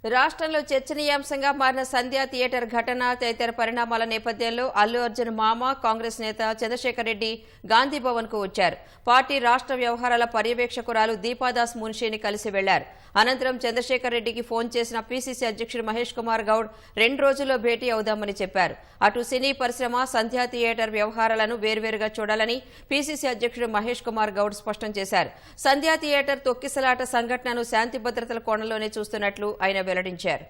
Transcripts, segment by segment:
రాష్ట్రంలో చర్చనీయాంశంగా మారిన సంధ్యా థియేటర్ ఘటన తదితర పరిణామాల నేపథ్యంలో అల్లు అర్జున్ మామ కాంగ్రెస్ నేత చంద్రశేఖర్ రెడ్డి గాంధీ భవన్ కు వచ్చారు. పార్టీ రాష్ట్ర వ్యవహారాల పర్యవేక్షకురాలు దీపాదాస్ మున్షిని కలిసి వెళ్లారు. అనంతరం చంద్రశేఖర్ రెడ్డికి ఫోన్ చేసిన పీసీసీ అధ్యక్షుడు మహేష్ కుమార్ గౌడ్ 2 రోజుల్లో భేటీ అవుదామని చెప్పారు. అటు సినీ పరిశ్రమ సంధ్యా థియేటర్ వ్యవహారాలను వేర్వేరుగా చూడాలని పీసీసీ అధ్యక్షుడు మహేష్ కుమార్ గౌడ్ స్పష్టం చేశారు. సంధ్యా థియేటర్ తొక్కిసలాట సంఘటనను శాంతి భద్రతల కోణంలోనే చూస్తున్నట్లు ఆయన వెల్లడించారు.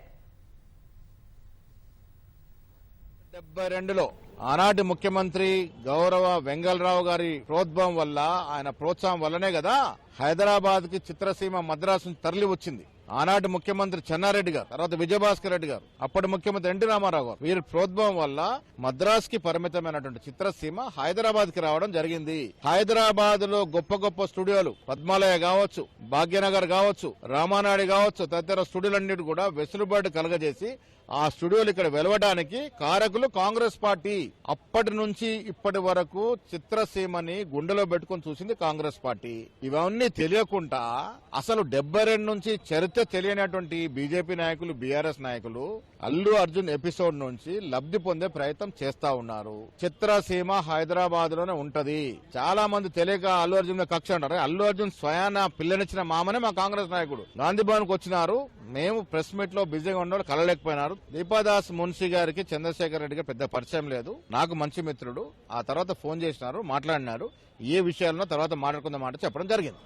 72లో ఆనాటి ముఖ్యమంత్రి గౌరవ వెంగళరావు గారి ప్రోద్బలం వల్ల, ఆయన ప్రోత్సాహం వల్లనే కదా హైదరాబాద్ కి చిత్రసీమ మద్రాసు నుంచి తరలి వచ్చింది. ఆనాటి ముఖ్యమంత్రి చెన్నారెడ్డి గారు, తర్వాత విజయభాస్కర్ రెడ్డి గారు, అప్పటి ముఖ్యమంత్రి ఎన్టీ రామారావు గారు, వీరి ప్రోద్బలం వల్ల మద్రాస్ కి పరిమితమైనటువంటి చిత్రసీమ హైదరాబాద్ కి రావడం జరిగింది. హైదరాబాద్ లో గొప్ప గొప్ప స్టూడియోలు పద్మాలయ కావచ్చు, భాగ్యనగర్ కావచ్చు, రామానాయుడు కావచ్చు, తదితర స్టూడియోలన్నిటి కూడా వెసులుబాటు కలగజేసి ఆ స్టూడియోలు ఇక్కడ వెలవడానికి కారకులు కాంగ్రెస్ పార్టీ. అప్పటి నుంచి ఇప్పటి వరకు చిత్రసీమని గుండెలో పెట్టుకుని చూసింది కాంగ్రెస్ పార్టీ. ఇవన్నీ తెలియకుండా అసలు 72 నుంచి చరిత్ర తెలియనటువంటి బీజేపీ నాయకులు, బీఆర్ఎస్ నాయకులు అల్లు అర్జున్ ఎపిసోడ్ నుంచి లబ్ధి పొందే ప్రయత్నం చేస్తా ఉన్నారు. చిత్రసీమ హైదరాబాద్ లోనే ఉంటది. చాలా మంది తెలియక అల్లు అర్జున్ కక్ష అంటారు. అల్లు అర్జున్ స్వయాన పిల్లనిచ్చిన మామనే మా కాంగ్రెస్ నాయకుడు గాంధీ భవన్ కు వచ్చినారు. మేము ప్రెస్ మీట్ లో బిజీగా ఉన్న కలలేకపోయినారు. దీపాదాస్ మున్షి గారికి చంద్రశేఖర్ రెడ్డికి పెద్ద పరిచయం లేదు, నాకు మంచి మిత్రుడు. ఆ తర్వాత ఫోన్ చేసినారు, మాట్లాడినారు. ఏ విషయాలను తర్వాత మాట్లాడుకుందాం మాట చెప్పడం జరిగింది.